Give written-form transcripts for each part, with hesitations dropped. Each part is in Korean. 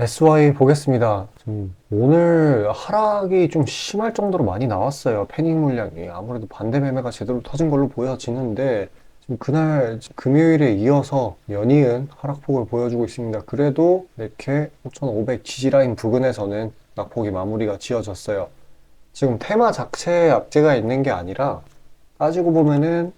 SY 보겠습니다. 오늘 하락이 좀 심할 정도로 많이 나왔어요. 패닉 물량이. 아무래도 반대 매매가 제대로 터진 걸로 보여지는데, 지금 그날 금요일에 이어서 연이은 하락폭을 보여주고 있습니다. 그래도 이렇게 5,500 지지라인 부근에서는 낙폭이 마무리가 지어졌어요. 지금 테마 자체에 악재가 있는 게 아니라, 따지고 보면은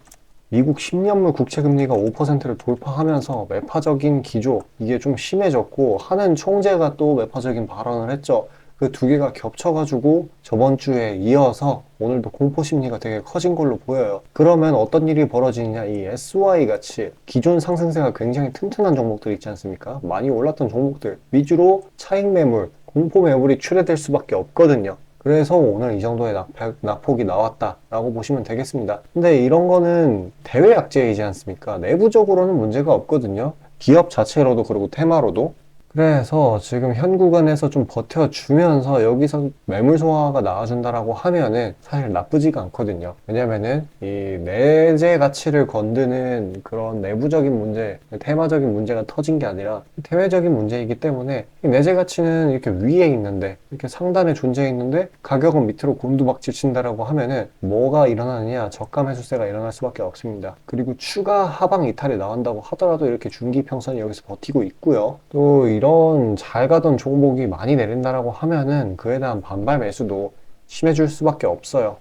미국 10년물 국채금리가 5%를 돌파하면서 매파적인 기조, 이게 좀 심해졌고, 하는 총재가 또 매파적인 발언을 했죠. 그 두 개가 겹쳐가지고 저번 주에 이어서 오늘도 공포심리가 되게 커진 걸로 보여요. 그러면 어떤 일이 벌어지느냐, 이 SY 같이 기존 상승세가 굉장히 튼튼한 종목들 있지 않습니까? 많이 올랐던 종목들 위주로 차익 매물, 공포 매물이 출회될 수밖에 없거든요. 그래서 오늘 이 정도의 낙폭이 나왔다라고 보시면 되겠습니다. 근데 이런 거는 대외 악재이지 않습니까? 내부적으로는 문제가 없거든요. 기업 자체로도 그리고 테마로도. 그래서 지금 현 구간에서 좀 버텨주면서 여기서 매물 소화가 나와준다라고 하면은 사실 나쁘지가 않거든요. 왜냐면은 이 내재 가치를 건드는 그런 내부적인 문제, 테마적인 문제가 터진 게 아니라 대외적인 문제이기 때문에 이 내재 가치는 이렇게 위에 있는데, 이렇게 상단에 존재해 있는데 가격은 밑으로 곤두박질 친다라고 하면은 뭐가 일어나느냐? 저가 매수세가 일어날 수밖에 없습니다. 그리고 추가 하방 이탈이 나온다고 하더라도 이렇게 중기평선이 여기서 버티고 있고요. 또 이런 잘 가던 종목이 많이 내린다라고 하면은 그에 대한 반발 매수도 심해질 수밖에 없어요.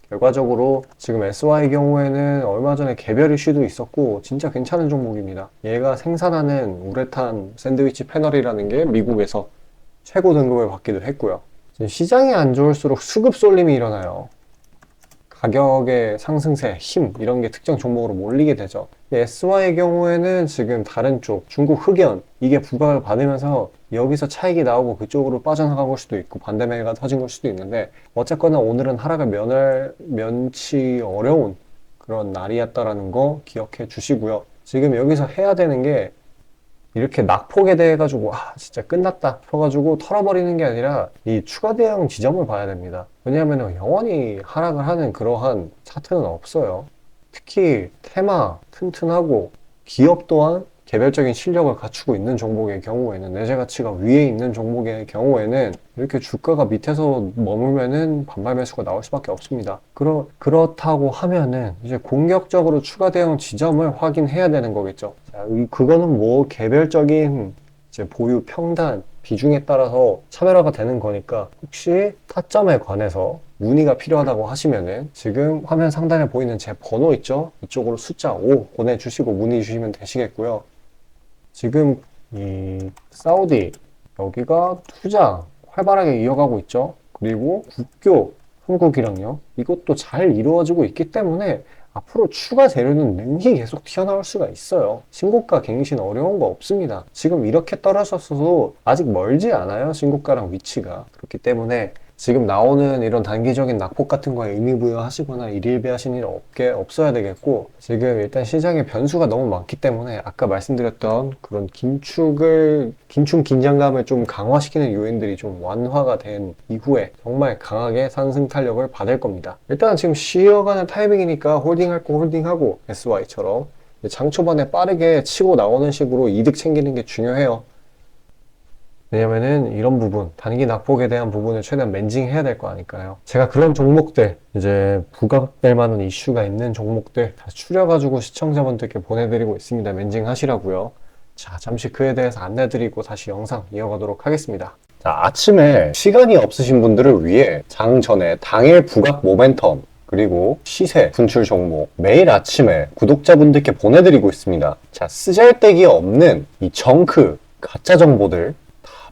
결과적으로 지금 SY 경우에는 얼마 전에 개별 이슈도 있었고 진짜 괜찮은 종목입니다. 얘가 생산하는 우레탄 샌드위치 패널이라는 게 미국에서 최고 등급을 받기도 했고요. 시장이 안 좋을수록 수급 쏠림이 일어나요. 가격의 상승세, 힘 이런 게 특정 종목으로 몰리게 되죠. SY의 경우에는 지금 다른 쪽 중국 흑연 이게 부각을 받으면서 여기서 차익이 나오고 그쪽으로 빠져나간 걸 수도 있고 반대 매매가 터진 걸 수도 있는데, 어쨌거나 오늘은 하락을 면치 어려운 그런 날이었다라는 거 기억해 주시고요. 지금 여기서 해야 되는 게 이렇게 낙폭에 대해 가지고 진짜 끝났다 싶어가지고 털어버리는 게 아니라 이 추가 대응 지점을 봐야 됩니다. 왜냐하면 영원히 하락을 하는 그러한 차트는 없어요. 특히 테마 튼튼하고 기업 또한 개별적인 실력을 갖추고 있는 종목의 경우에는, 내재 가치가 위에 있는 종목의 경우에는 이렇게 주가가 밑에서 머물면은 반발 매수가 나올 수밖에 없습니다. 그렇다고 하면은 이제 공격적으로 추가 대응 지점을 확인해야 되는 거겠죠. 자, 그거는 뭐 개별적인 이제 보유 평단 비중에 따라서 차별화가 되는 거니까, 혹시 타점에 관해서 문의가 필요하다고 하시면은 지금 화면 상단에 보이는 제 번호 있죠? 이쪽으로 숫자 5 보내주시고 문의 주시면 되시겠고요. 지금 이 사우디 여기가 투자 활발하게 이어가고 있죠. 그리고 국교 한국이랑요, 이것도 잘 이루어지고 있기 때문에 앞으로 추가 재료는 능히 계속 튀어나올 수가 있어요. 신고가 갱신 어려운 거 없습니다. 지금 이렇게 떨어졌어도 아직 멀지 않아요, 신고가랑 위치가. 그렇기 때문에 지금 나오는 이런 단기적인 낙폭 같은 거에 의미부여하시거나 일일비하시는 일 없어야 되겠고, 지금 일단 시장에 변수가 너무 많기 때문에 아까 말씀드렸던 그런 긴축 긴장감을 좀 강화시키는 요인들이 좀 완화가 된 이후에 정말 강하게 상승 탄력을 받을 겁니다. 일단 지금 쉬어가는 타이밍이니까 홀딩할 거 홀딩하고, SY처럼 장 초반에 빠르게 치고 나오는 식으로 이득 챙기는 게 중요해요. 왜냐면은 이런 부분, 단기 낙폭에 대한 부분을 최대한 맨징해야 될 거 아닐까요? 제가 그런 종목들, 이제 부각될 만한 이슈가 있는 종목들 다 추려가지고 시청자분들께 보내드리고 있습니다. 맨징 하시라고요. 자, 잠시 그에 대해서 안내드리고 다시 영상 이어가도록 하겠습니다. 자, 아침에 시간이 없으신 분들을 위해 장 전에 당일 부각 모멘텀 그리고 시세 분출 종목 매일 아침에 구독자분들께 보내드리고 있습니다. 자, 쓰잘데기 없는 이 정크 가짜 정보들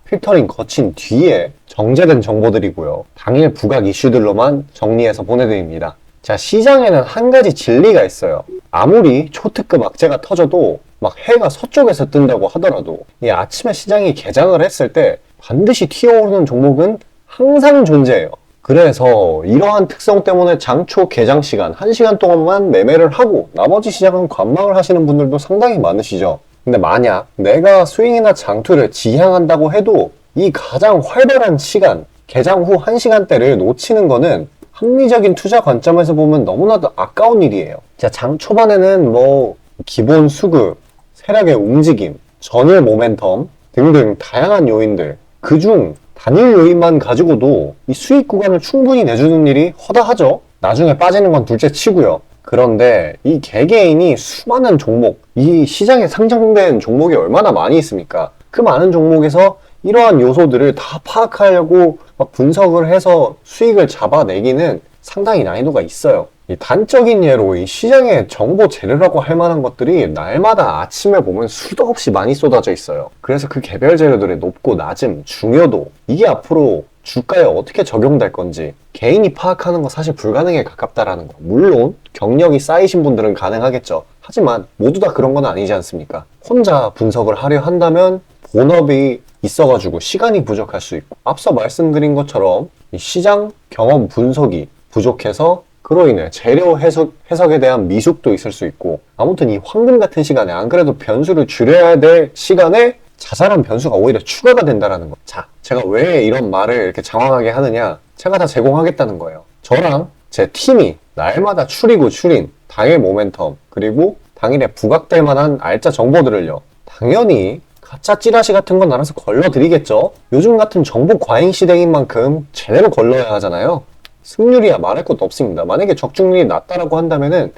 필터링 거친 뒤에 정제된 정보들이고요. 당일 부각 이슈들로만 정리해서 보내드립니다. 자, 시장에는 한 가지 진리가 있어요. 아무리 초특급 악재가 터져도 막 해가 서쪽에서 뜬다고 하더라도 이 아침에 시장이 개장을 했을 때 반드시 튀어오르는 종목은 항상 존재해요. 그래서 이러한 특성 때문에 장초 개장 시간 1시간 동안만 매매를 하고 나머지 시장은 관망을 하시는 분들도 상당히 많으시죠. 근데 만약 내가 스윙이나 장투를 지향한다고 해도 이 가장 활발한 시간, 개장 후 1시간대를 놓치는 거는 합리적인 투자 관점에서 보면 너무나도 아까운 일이에요. 자, 장 초반에는 뭐 기본 수급, 세력의 움직임, 전일 모멘텀, 등등 다양한 요인들, 그중 단일 요인만 가지고도 이 수익 구간을 충분히 내주는 일이 허다하죠. 나중에 빠지는 건 둘째 치고요. 그런데 이 개개인이 수많은 종목, 이 시장에 상장된 종목이 얼마나 많이 있습니까? 그 많은 종목에서 이러한 요소들을 다 파악하려고 막 분석을 해서 수익을 잡아내기는 상당히 난이도가 있어요. 이 단적인 예로 이 시장의 정보 재료라고 할 만한 것들이 날마다 아침에 보면 수도 없이 많이 쏟아져 있어요. 그래서 그 개별 재료들의 높고 낮음, 중요도, 이게 앞으로 주가에 어떻게 적용될 건지 개인이 파악하는 거 사실 불가능에 가깝다라는 거. 물론 경력이 쌓이신 분들은 가능하겠죠. 하지만 모두 다 그런 건 아니지 않습니까? 혼자 분석을 하려 한다면 본업이 있어가지고 시간이 부족할 수 있고, 앞서 말씀드린 것처럼 이 시장 경험 분석이 부족해서 그로 인해 재료 해석에 대한 미숙도 있을 수 있고, 아무튼 이 황금 같은 시간에 안 그래도 변수를 줄여야 될 시간에 자잘한 변수가 오히려 추가가 된다라는 거. 자, 제가 왜 이런 말을 이렇게 장황하게 하느냐? 제가 다 제공하겠다는 거예요. 저랑 제 팀이 날마다 추린 당일 모멘텀, 그리고 당일에 부각될 만한 알짜 정보들을요, 당연히 가짜 찌라시 같은 건 알아서 걸러드리겠죠. 요즘 같은 정보 과잉 시대인 만큼 제대로 걸러야 하잖아요. 승률이야 말할 것도 없습니다. 만약에 적중률이 낮다라고 한다면은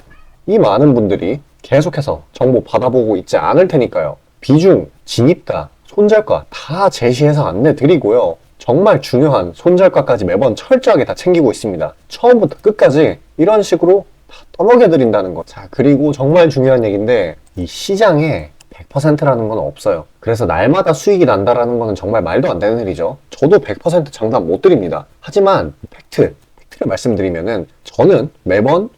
이 많은 분들이 계속해서 정보 받아보고 있지 않을 테니까요. 비중, 진입가, 손절가 다 제시해서 안내드리고요. 정말 중요한 손절가까지 매번 철저하게 다 챙기고 있습니다. 처음부터 끝까지 이런 식으로 다 떠먹여드린다는 거. 자, 그리고 정말 중요한 얘기인데, 이 시장에 100%라는 건 없어요. 그래서 날마다 수익이 난다라는 거는 정말 말도 안 되는 일이죠. 저도 100% 장담 못 드립니다. 하지만 팩트를 말씀드리면은, 저는 매번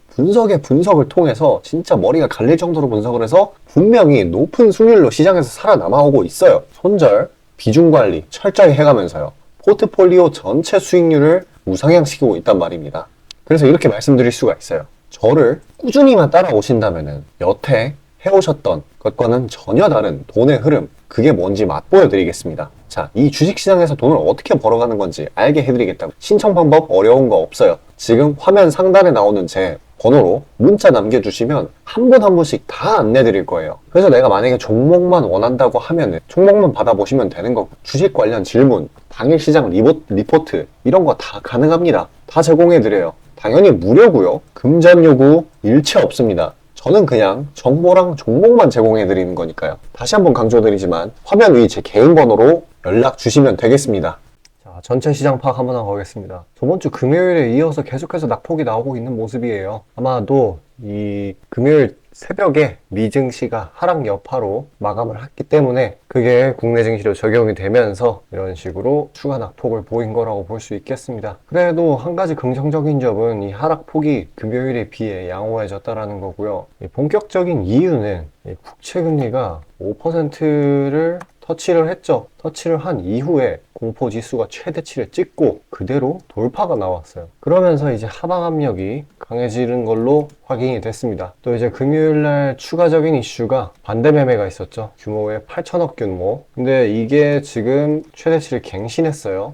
분석을 통해서 진짜 머리가 갈릴 정도로 분석을 해서 분명히 높은 수익률로 시장에서 살아남아오고 있어요. 손절, 비중 관리 철저히 해가면서요. 포트폴리오 전체 수익률을 우상향시키고 있단 말입니다. 그래서 이렇게 말씀드릴 수가 있어요. 저를 꾸준히만 따라오신다면은 여태 해오셨던 것과는 전혀 다른 돈의 흐름, 그게 뭔지 맛보여 드리겠습니다. 자, 이 주식시장에서 돈을 어떻게 벌어가는 건지 알게 해드리겠다고. 신청 방법 어려운 거 없어요. 지금 화면 상단에 나오는 제 번호로 문자 남겨주시면 한 분 한 분씩 다 안내드릴 거예요. 그래서 내가 만약에 종목만 원한다고 하면은 종목만 받아보시면 되는 거고, 주식 관련 질문, 당일 시장 리포트 이런 거 다 가능합니다. 다 제공해드려요. 당연히 무료고요. 금전 요구 일체 없습니다. 저는 그냥 정보랑 종목만 제공해드리는 거니까요. 다시 한번 강조드리지만 화면 위 제 개인 번호로 연락 주시면 되겠습니다. 자, 전체 시장 파악 한번 하고 가겠습니다. 저번 주 금요일에 이어서 계속해서 낙폭이 나오고 있는 모습이에요. 아마도 이 금요일 새벽에 미증시가 하락 여파로 마감을 했기 때문에 그게 국내 증시로 적용이 되면서 이런 식으로 추가 낙폭을 보인 거라고 볼 수 있겠습니다. 그래도 한 가지 긍정적인 점은 이 하락폭이 금요일에 비해 양호해졌다라는 거고요. 본격적인 이유는 국채금리가 5%를 터치를 했죠. 터치를 한 이후에 공포지수가 최대치를 찍고 그대로 돌파가 나왔어요. 그러면서 이제 하방 압력이 강해지는 걸로 확인이 됐습니다. 또 이제 금요일날 추가적인 이슈가 반대 매매가 있었죠. 규모의 8천억 규모. 근데 이게 지금 최대치를 갱신했어요.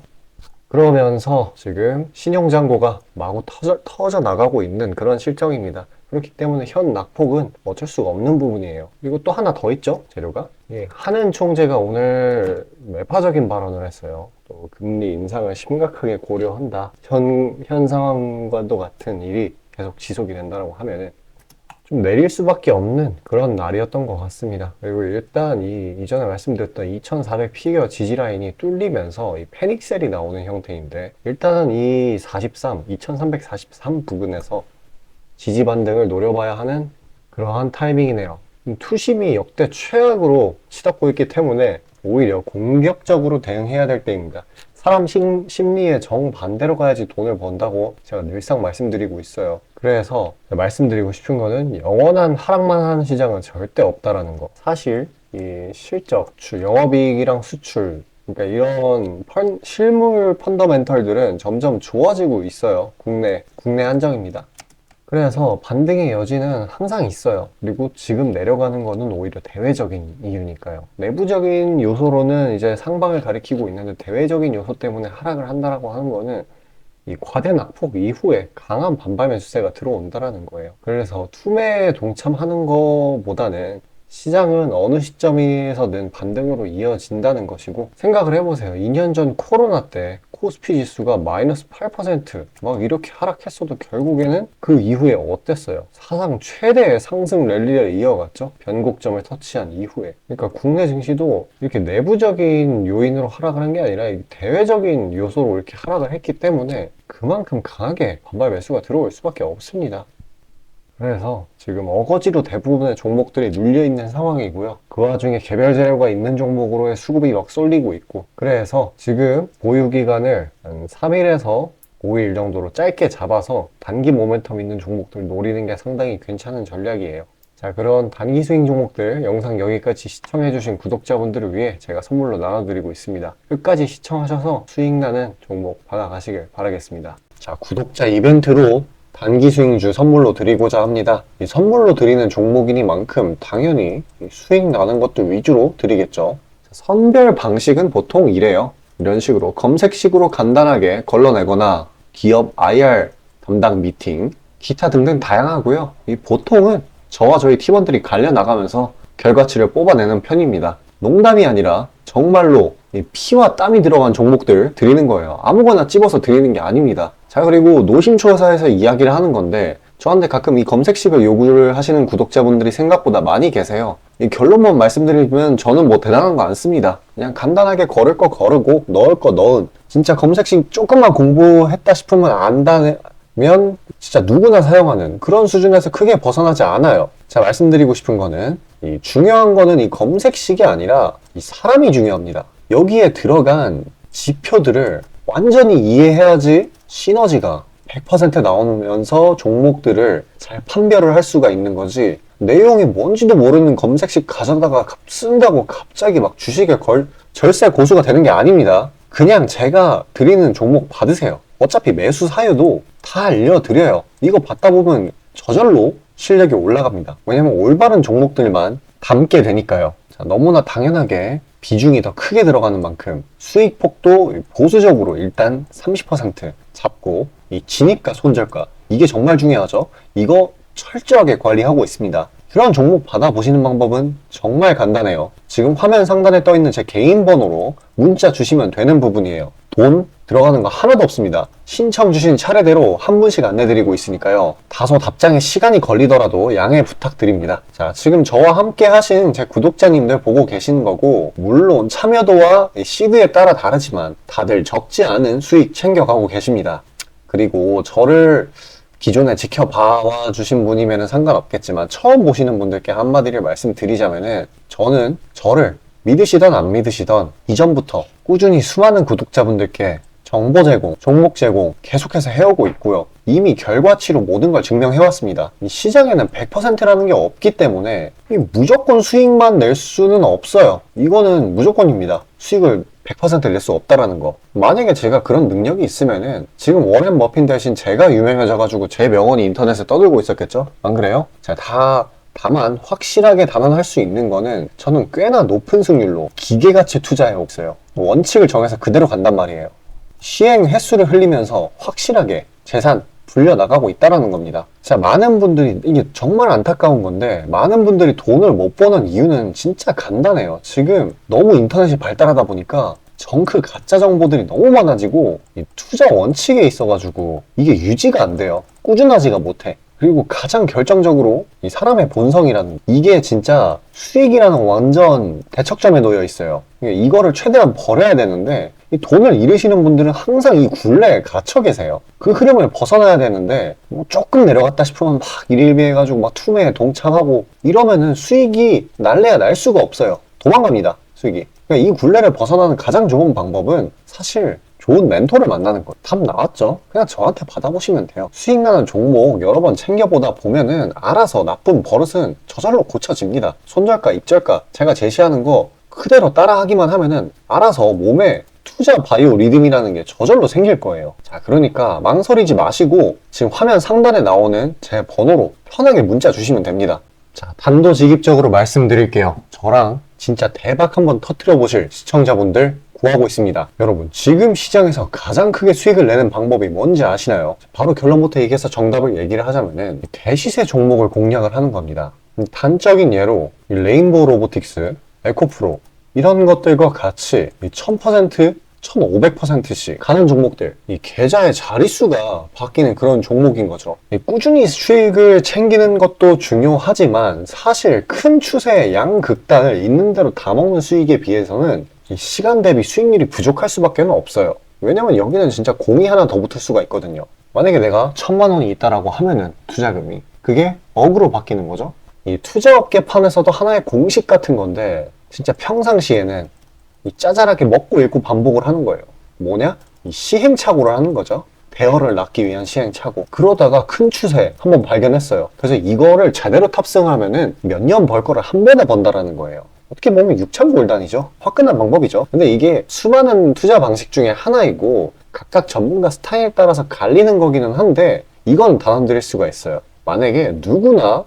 그러면서 지금 신용잔고가 마구 터져 나가고 있는 그런 실정입니다. 그렇기 때문에 현 낙폭은 어쩔 수가 없는 부분이에요. 그리고 또 하나 더 있죠, 재료가. 한은 총재가 오늘 매파적인 발언을 했어요. 또 금리 인상을 심각하게 고려한다. 현 상황과도 같은 일이 계속 지속이 된다고 하면은 좀 내릴 수밖에 없는 그런 날이었던 것 같습니다. 그리고 일단 이전에 말씀드렸던 2400 피겨 지지라인이 뚫리면서 이 패닉셀이 나오는 형태인데, 일단은 이 2343 부근에서 지지 반등을 노려봐야 하는 그러한 타이밍이네요. 투심이 역대 최악으로 치닫고 있기 때문에 오히려 공격적으로 대응해야 될 때입니다. 사람 심리에 정반대로 가야지 돈을 번다고 제가 늘상 말씀드리고 있어요. 그래서 말씀드리고 싶은 거는 영원한 하락만 하는 시장은 절대 없다라는 거. 사실 이 실적, 영업이익이랑 수출, 그러니까 이런 실물 펀더멘털들은 점점 좋아지고 있어요. 국내 한정입니다. 그래서 반등의 여지는 항상 있어요. 그리고 지금 내려가는 거는 오히려 대외적인 이유니까요. 내부적인 요소로는 이제 상방을 가리키고 있는데, 대외적인 요소 때문에 하락을 한다라고 하는 거는 이 과대 낙폭 이후에 강한 반발 매수세가 들어온다라는 거예요. 그래서 투매에 동참하는 거보다는 시장은 어느 시점에서는 반등으로 이어진다는 것이고, 생각을 해보세요. 2년 전 코로나 때 코스피 지수가 마이너스 8% 이렇게 하락했어도 결국에는 그 이후에 어땠어요? 사상 최대의 상승 랠리를 이어갔죠? 변곡점을 터치한 이후에. 그러니까 국내 증시도 이렇게 내부적인 요인으로 하락을 한 게 아니라 대외적인 요소로 이렇게 하락을 했기 때문에 그만큼 강하게 반발 매수가 들어올 수밖에 없습니다. 그래서 지금 어거지로 대부분의 종목들이 눌려있는 상황이고요. 그 와중에 개별 재료가 있는 종목으로의 수급이 막 쏠리고 있고, 그래서 지금 보유기간을 한 3일에서 5일 정도로 짧게 잡아서 단기 모멘텀 있는 종목들 노리는 게 상당히 괜찮은 전략이에요. 자, 그런 단기 스윙 종목들 영상 여기까지 시청해주신 구독자분들을 위해 제가 선물로 나눠드리고 있습니다. 끝까지 시청하셔서 수익 나는 종목 받아가시길 바라겠습니다. 자, 구독자 이벤트로 단기 수익주 선물로 드리고자 합니다. 이 선물로 드리는 종목이니만큼 당연히 수익 나는 것들 위주로 드리겠죠. 선별 방식은 보통 이래요. 이런 식으로 검색식으로 간단하게 걸러내거나 기업 IR 담당 미팅, 기타 등등 다양하고요. 이 보통은 저와 저희 팀원들이 갈려나가면서 결과치를 뽑아내는 편입니다. 농담이 아니라 정말로 피와 땀이 들어간 종목들 드리는 거예요. 아무거나 찝어서 드리는 게 아닙니다. 자, 그리고 노심초사해서 이야기를 하는 건데 저한테 가끔 이 검색식을 요구를 하시는 구독자분들이 생각보다 많이 계세요. 이 결론만 말씀드리면 저는 뭐 대단한 거 안 씁니다. 그냥 간단하게 걸을 거 거르고 넣을 거 넣은, 진짜 검색식 조금만 공부했다 싶으면 안다면 진짜 누구나 사용하는 그런 수준에서 크게 벗어나지 않아요. 제가 말씀드리고 싶은 거는 이 중요한 거는 이 검색식이 아니라 이 사람이 중요합니다. 여기에 들어간 지표들을 완전히 이해해야지 시너지가 100% 나오면서 종목들을 잘 판별을 할 수가 있는 거지, 내용이 뭔지도 모르는 검색식 가져다가 쓴다고 갑자기 막 주식에 절세 고수가 되는 게 아닙니다. 그냥 제가 드리는 종목 받으세요. 어차피 매수 사유도 다 알려드려요. 이거 받다 보면 저절로 실력이 올라갑니다. 왜냐면 올바른 종목들만 담게 되니까요. 자, 너무나 당연하게 비중이 더 크게 들어가는 만큼 수익폭도 보수적으로 일단 30% 잡고, 이 진입가 손절가 이게 정말 중요하죠. 이거 철저하게 관리하고 있습니다. 그런 종목 받아보시는 방법은 정말 간단해요. 지금 화면 상단에 떠있는 제 개인 번호로 문자 주시면 되는 부분이에요. 돈 들어가는 거 하나도 없습니다. 신청 주신 차례대로 한 분씩 안내드리고 있으니까요. 다소 답장에 시간이 걸리더라도 양해 부탁드립니다. 자, 지금 저와 함께 하신 제 구독자님들 보고 계시는 거고, 물론 참여도와 시드에 따라 다르지만 다들 적지 않은 수익 챙겨가고 계십니다. 그리고 저를 기존에 지켜봐 주신 분이면 상관없겠지만 처음 보시는 분들께 한마디를 말씀드리자면은, 저는 저를 믿으시던 안 믿으시던 이전부터 꾸준히 수많은 구독자분들께 정보 제공, 종목 제공 계속해서 해오고 있고요. 이미 결과치로 모든 걸 증명해왔습니다. 이 시장에는 100%라는 게 없기 때문에 무조건 수익만 낼 수는 없어요. 이거는 무조건입니다. 수익을 100% 낼 수 없다라는 거. 만약에 제가 그런 능력이 있으면은 지금 워렌 버핏 대신 제가 유명해져가지고 제 명언이 인터넷에 떠들고 있었겠죠? 안 그래요? 자, 다만 확실하게 단언할 수 있는 거는 저는 꽤나 높은 승률로 기계가치 투자해 왔어요. 원칙을 정해서 그대로 간단 말이에요. 시행 횟수를 흘리면서 확실하게 재산 불려나가고 있다는 겁니다. 자, 많은 분들이, 이게 정말 안타까운 건데, 많은 분들이 돈을 못 버는 이유는 진짜 간단해요. 지금 너무 인터넷이 발달하다 보니까 정크 가짜 정보들이 너무 많아지고 이 투자 원칙에 있어가지고 이게 유지가 안 돼요. 꾸준하지가 못해. 그리고 가장 결정적으로 이 사람의 본성이라는, 이게 진짜 수익이라는 완전 대척점에 놓여 있어요. 이거를 최대한 버려야 되는데, 이 돈을 잃으시는 분들은 항상 이 굴레에 갇혀 계세요. 그 흐름을 벗어나야 되는데 뭐 조금 내려갔다 싶으면 막 일일비해가지고 막 투매에 동참하고 이러면은 수익이 날래야 날 수가 없어요. 도망갑니다, 수익이. 그러니까 이 굴레를 벗어나는 가장 좋은 방법은 사실 좋은 멘토를 만나는 거예요. 답 나왔죠? 그냥 저한테 받아보시면 돼요. 수익 나는 종목 여러 번 챙겨보다 보면은 알아서 나쁜 버릇은 저절로 고쳐집니다. 손절가, 입절가 제가 제시하는 거 그대로 따라하기만 하면은 알아서 몸에 투자 바이오 리듬이라는 게 저절로 생길 거예요. 자, 그러니까 망설이지 마시고 지금 화면 상단에 나오는 제 번호로 편하게 문자 주시면 됩니다. 자, 단도직입적으로 말씀드릴게요. 저랑 진짜 대박 한번 터뜨려 보실 시청자분들 구하고 있습니다. 여러분, 지금 시장에서 가장 크게 수익을 내는 방법이 뭔지 아시나요? 바로 결론부터 얘기해서 정답을 얘기를 하자면은 대시세 종목을 공략을 하는 겁니다. 단적인 예로 이 레인보우 로보틱스, 에코프로 이런 것들과 같이 1000%, 1500%씩 가는 종목들, 이 계좌의 자릿수가 바뀌는 그런 종목인 거죠. 꾸준히 수익을 챙기는 것도 중요하지만 사실 큰 추세의 양극단을 있는 대로 다 먹는 수익에 비해서는 이 시간 대비 수익률이 부족할 수밖에 없어요. 왜냐면 여기는 진짜 공이 하나 더 붙을 수가 있거든요. 만약에 내가 1000만 원이 있다라고 하면은 투자금이 그게 억으로 바뀌는 거죠. 이 투자업계판에서도 하나의 공식 같은 건데 진짜 평상시에는 이 짜잘하게 먹고 읽고 반복을 하는 거예요. 뭐냐? 이 시행착오를 하는 거죠. 대어를 낳기 위한 시행착오. 그러다가 큰 추세 한번 발견했어요. 그래서 이거를 제대로 탑승하면은 몇 년 벌 거를 한 번에 번다라는 거예요. 어떻게 보면 6,000골단이죠. 화끈한 방법이죠. 근데 이게 수많은 투자 방식 중에 하나이고 각각 전문가 스타일에 따라서 갈리는 거기는 한데 이건 단언드릴 수가 있어요. 만약에 누구나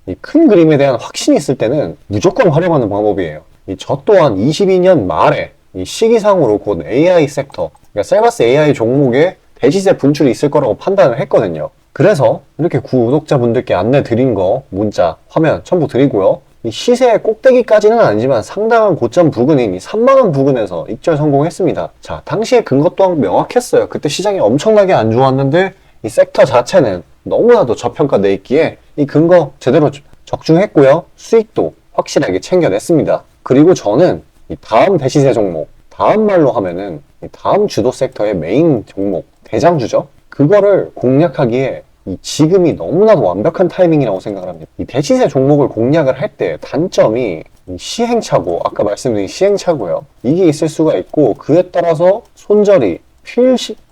이 큰 그림에 대한 확신이 있을 때는 무조건 활용하는 방법이에요. 저 또한 22년 말에 이 시기상으로 곧 AI 섹터, 그러니까 셀바스 AI 종목에 대시세 분출이 있을 거라고 판단을 했거든요. 그래서 이렇게 구독자분들께 안내 드린 거 문자, 화면 첨부 드리고요. 이 시세의 꼭대기까지는 아니지만 상당한 고점 부근인 이 3만원 부근에서 익절 성공했습니다. 자, 당시에 근거 또한 명확했어요. 그때 시장이 엄청나게 안 좋았는데 이 섹터 자체는 너무나도 저평가돼 있기에 이 근거 제대로 적중했고요. 수익도 확실하게 챙겨냈습니다. 그리고 저는 이 다음 대시세 종목, 다음 말로 하면은 이 다음 주도 섹터의 메인 종목, 대장주죠. 그거를 공략하기에 이 지금이 너무나도 완벽한 타이밍이라고 생각을 합니다. 이 대시세 종목을 공략을 할 때 단점이 이 시행착오, 아까 말씀드린 시행착오요. 이게 있을 수가 있고 그에 따라서 손절이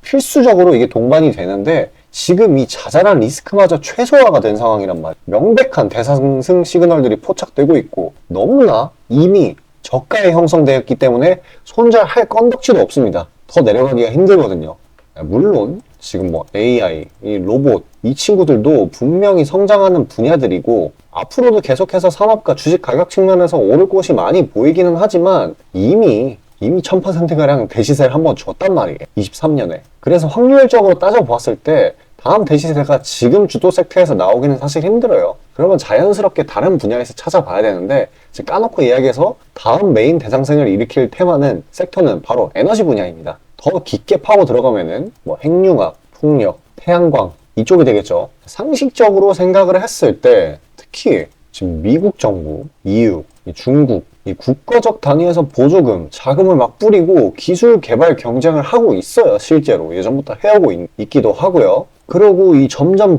필수적으로 이게 동반이 되는데 지금 이 자잘한 리스크마저 최소화가 된 상황이란 말이에요. 명백한 대상승 시그널들이 포착되고 있고 너무나 이미 저가에 형성되었기 때문에 손절할 건덕지도 없습니다. 더 내려가기가 힘들거든요. 물론 지금 뭐 AI, 이 로봇 이 친구들도 분명히 성장하는 분야들이고 앞으로도 계속해서 산업과 주식 가격 측면에서 오를 곳이 많이 보이기는 하지만 이미 1000%가량 대시세를 한번 줬단 말이에요. 23년에. 그래서 확률적으로 따져보았을 때 다음 대시세가 지금 주도 섹터에서 나오기는 사실 힘들어요. 그러면 자연스럽게 다른 분야에서 찾아봐야 되는데 까놓고 이야기해서 다음 메인 대상승을 일으킬 테마는 섹터는 바로 에너지 분야입니다. 더 깊게 파고 들어가면은 뭐 핵융합, 풍력, 태양광 이쪽이 되겠죠. 상식적으로 생각을 했을 때 특히 지금 미국 정부, EU, 중국 이 국가적 단위에서 보조금, 자금을 막 뿌리고 기술 개발 경쟁을 하고 있어요. 실제로 예전부터 해오고 있기도 하고요. 그리고 이 점점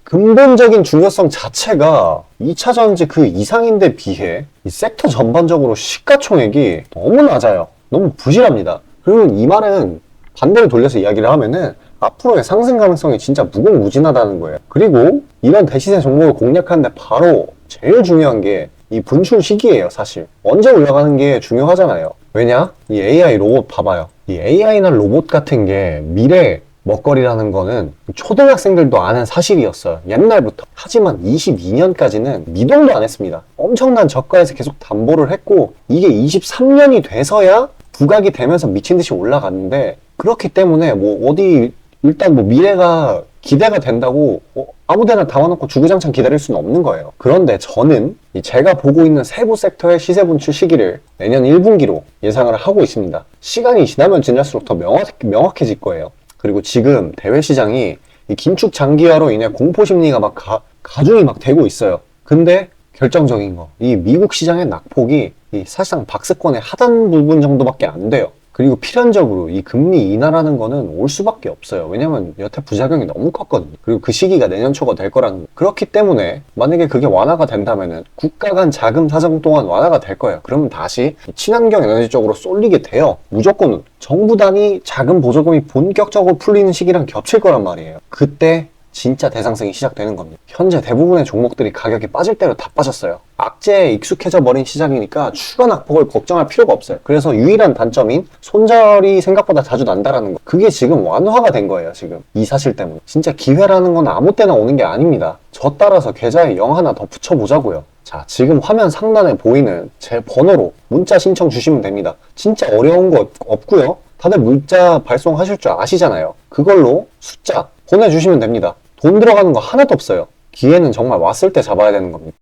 근본적인 중요성 자체가 2차 전지 그 이상인데 비해 이 섹터 전반적으로 시가총액이 너무 낮아요. 너무 부실합니다. 그러면 이 말은 반대로 돌려서 이야기를 하면은 앞으로의 상승 가능성이 진짜 무궁무진하다는 거예요. 그리고 이런 대시세 종목을 공략하는데 바로 제일 중요한 게 이 분출 시기예요. 사실 언제 올라가는 게 중요하잖아요. 왜냐? 이 AI 로봇 봐봐요. 이 AI나 로봇 같은 게 미래 먹거리라는 거는 초등학생들도 아는 사실이었어요. 옛날부터. 하지만 22년까지는 미동도 안 했습니다. 엄청난 저가에서 계속 담보를 했고 이게 23년이 돼서야 부각이 되면서 미친 듯이 올라갔는데 그렇기 때문에 뭐 어디 일단 뭐 미래가 기대가 된다고 아무데나 담아놓고 주구장창 기다릴 수는 없는 거예요. 그런데 저는 제가 보고 있는 세부 섹터의 시세 분출 시기를 내년 1분기로 예상을 하고 있습니다. 시간이 지나면 지날수록 더 명확해질 거예요. 그리고 지금 대외 시장이 이 긴축 장기화로 인해 공포 심리가 막 가중이 막 되고 있어요. 근데 결정적인 거, 이 미국 시장의 낙폭이 사실상 박스권의 하단 부분 정도밖에 안 돼요. 그리고 필연적으로 이 금리 인하라는 거는 올 수밖에 없어요. 왜냐면 여태 부작용이 너무 컸거든요. 그리고 그 시기가 내년 초가 될 거라는 거. 그렇기 때문에 만약에 그게 완화가 된다면은 국가 간 자금 사정 또한 완화가 될 거예요. 그러면 다시 친환경 에너지 쪽으로 쏠리게 돼요. 무조건 정부 단위 자금 보조금이 본격적으로 풀리는 시기랑 겹칠 거란 말이에요. 그때 진짜 대상승이 시작되는 겁니다. 현재 대부분의 종목들이 가격이 빠질 대로 다 빠졌어요. 악재에 익숙해져 버린 시장이니까 추가 낙폭을 걱정할 필요가 없어요. 그래서 유일한 단점인 손절이 생각보다 자주 난다라는 거, 그게 지금 완화가 된 거예요. 지금 이 사실 때문에. 진짜 기회라는 건 아무 때나 오는 게 아닙니다. 저 따라서 계좌에 0 하나 더 붙여보자고요. 자, 지금 화면 상단에 보이는 제 번호로 문자 신청 주시면 됩니다. 진짜 어려운 거 없고요. 다들 문자 발송하실 줄 아시잖아요. 그걸로 숫자 보내주시면 됩니다. 돈 들어가는 거 하나도 없어요. 기회는 정말 왔을 때 잡아야 되는 겁니다.